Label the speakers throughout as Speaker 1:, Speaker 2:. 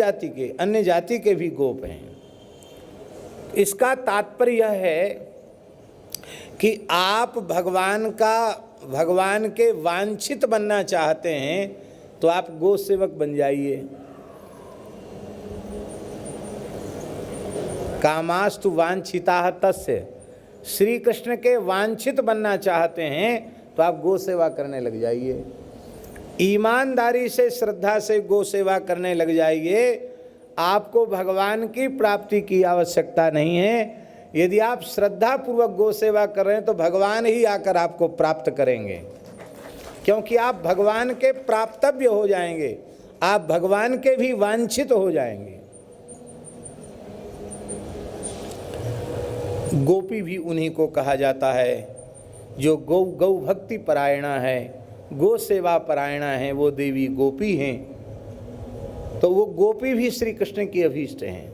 Speaker 1: जाति के, अन्य जाति के भी गोप हैं। इसका तात्पर्य यह है कि आप भगवान के वांछित बनना चाहते हैं तो आप गो सेवक बन जाइए। कामास्तु वांछिता तस्य, श्री कृष्ण के वांछित बनना चाहते हैं तो आप गो सेवा करने लग जाइए। ईमानदारी से, श्रद्धा से गो सेवा करने लग जाइए। आपको भगवान की प्राप्ति की आवश्यकता नहीं है। यदि आप श्रद्धा पूर्वक गो सेवा कर रहे हैं तो भगवान ही आकर आपको प्राप्त करेंगे, क्योंकि आप भगवान के प्राप्तव्य हो जाएंगे, आप भगवान के भी वांछित हो जाएंगे। गोपी भी उन्हीं को कहा जाता है जो गौ भक्ति परायणा है, गो सेवा परायणा है, वो देवी गोपी हैं। तो वो गोपी भी श्री कृष्ण की अभीष्ट हैं।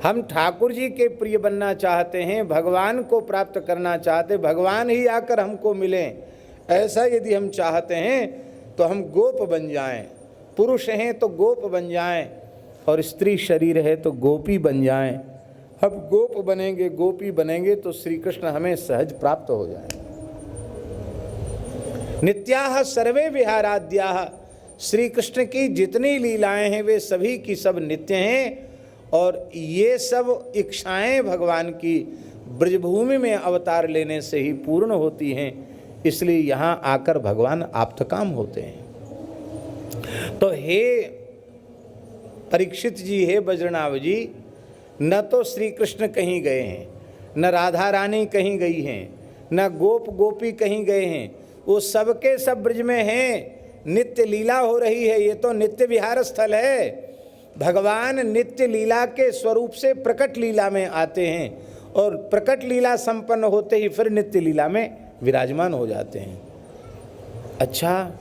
Speaker 1: हम ठाकुर जी के प्रिय बनना चाहते हैं, भगवान को प्राप्त करना चाहते, भगवान ही आकर हमको मिलें, ऐसा यदि हम चाहते हैं तो हम गोप बन जाएं। पुरुष हैं तो गोप बन जाएं और स्त्री शरीर है तो गोपी बन जाएं। हम गोप बनेंगे, गोपी बनेंगे तो श्री कृष्ण हमें सहज प्राप्त हो जाए। नित्याः सर्वे विहाराद्याः, श्री कृष्ण की जितनी लीलाएं हैं वे सभी की सब नित्य हैं और ये सब इच्छाएं भगवान की ब्रजभूमि में अवतार लेने से ही पूर्ण होती हैं। इसलिए यहाँ आकर भगवान आप्तकाम होते हैं। तो हे परीक्षित जी, हे बज्रनाभ जी, न तो श्री कृष्ण कहीं गए हैं, न राधा रानी कहीं गई हैं, न गोप गोपी कहीं गए हैं, वो सबके सब ब्रज में हैं। नित्य लीला हो रही है, ये तो नित्य विहार स्थल है। भगवान नित्य लीला के स्वरूप से प्रकट लीला में आते हैं और प्रकट लीला संपन्न होते ही फिर नित्य लीला में विराजमान हो जाते हैं। अच्छा,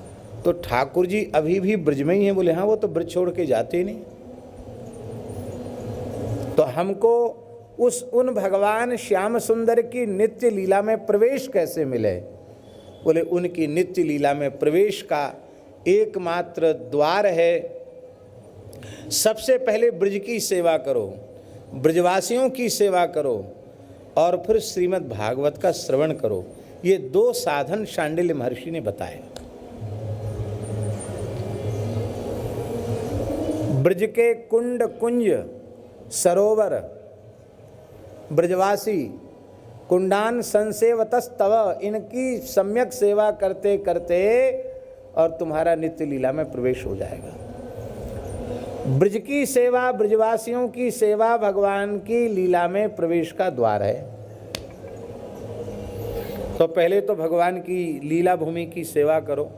Speaker 1: तो ठाकुर जी अभी भी ब्रज में ही हैं? बोले हाँ, वो तो ब्रज छोड़ के जाते ही नहीं। तो हमको उन भगवान श्याम सुंदर की नित्य लीला में प्रवेश कैसे मिले? बोले उनकी नित्य लीला में प्रवेश का एकमात्र द्वार है, सबसे पहले ब्रज की सेवा करो, ब्रजवासियों की सेवा करो और फिर श्रीमद् भागवत का श्रवण करो। ये दो साधन शांडिल्य महर्षि ने बताए। ब्रज के कुंड कुंज सरोवर ब्रजवासी कुंडान संसेवतस्तव, इनकी सम्यक सेवा करते करते और तुम्हारा नित्य लीला में प्रवेश हो जाएगा। ब्रज की सेवा, ब्रजवासियों की सेवा भगवान की लीला में प्रवेश का द्वार है। तो पहले तो भगवान की लीला भूमि की सेवा करो।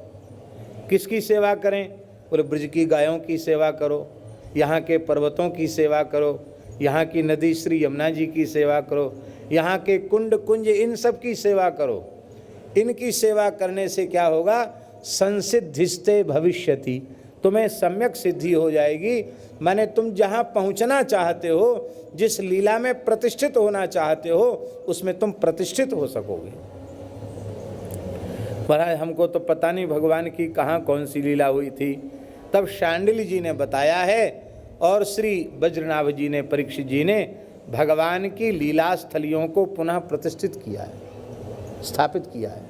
Speaker 1: किसकी सेवा करें? बोले ब्रज की गायों की सेवा करो, यहाँ के पर्वतों की सेवा करो, यहाँ की नदी श्री यमुना जी की सेवा करो, यहाँ के कुंड कुंज, इन सब की सेवा करो। इनकी सेवा करने से क्या होगा? संसिद्धिस्ते भविष्यति, तुम्हें सम्यक सिद्धि हो जाएगी। माने तुम जहाँ पहुँचना चाहते हो, जिस लीला में प्रतिष्ठित होना चाहते हो, उसमें तुम प्रतिष्ठित हो सकोगे। महाराज हमको तो पता नहीं भगवान की कहाँ कौन सी लीला हुई थी, तब शांडिल्य जी ने बताया है और श्री बज्रनाभ जी ने, परीक्षित जी ने भगवान की लीला स्थलियों को पुनः प्रतिष्ठित किया है, स्थापित किया है।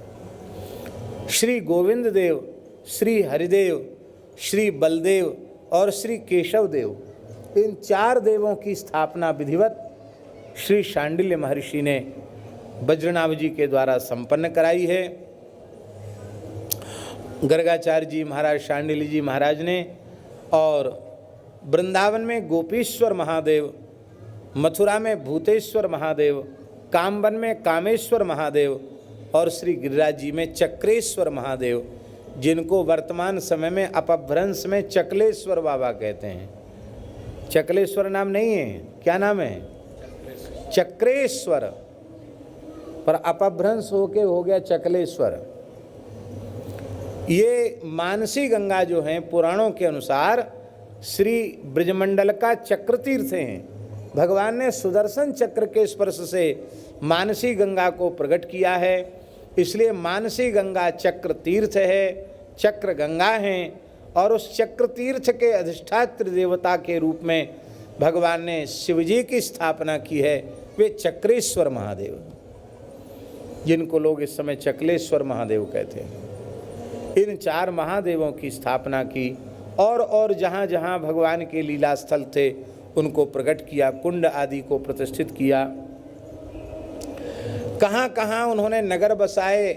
Speaker 1: श्री गोविंद देव, श्री हरिदेव, श्री बलदेव और श्री केशव देव, इन चार देवों की स्थापना विधिवत श्री शांडिल्य महर्षि ने बज्रनाभ जी के द्वारा संपन्न कराई है। गर्गाचार्य जी महाराज, शांडिल्य जी महाराज ने, और वृंदावन में गोपीश्वर महादेव, मथुरा में भूतेश्वर महादेव, कामवन में कामेश्वर महादेव और श्री गिरिराज जी में चक्रेश्वर महादेव, जिनको वर्तमान समय में अपभ्रंश में चकलेश्वर बाबा कहते हैं। चकलेश्वर नाम नहीं है, क्या नाम है? चक्रेश्वर, पर अपभ्रंश होके हो गया चकलेश्वर। ये मानसी गंगा जो हैं, पुराणों के अनुसार श्री ब्रजमंडल का चक्र तीर्थ हैं। भगवान ने सुदर्शन चक्र के स्पर्श से मानसी गंगा को प्रकट किया है, इसलिए मानसी गंगा चक्र तीर्थ है, चक्र गंगा हैं। और उस चक्र तीर्थ के अधिष्ठात्र देवता के रूप में भगवान ने शिवजी की स्थापना की है। वे चक्रेश्वर महादेव, जिनको लोग इस समय चकलेश्वर महादेव कहते हैं, इन 4 महादेवों की स्थापना की और जहाँ जहाँ भगवान के लीला स्थल थे उनको प्रकट किया, कुंड आदि को प्रतिष्ठित किया। कहाँ कहाँ उन्होंने नगर बसाए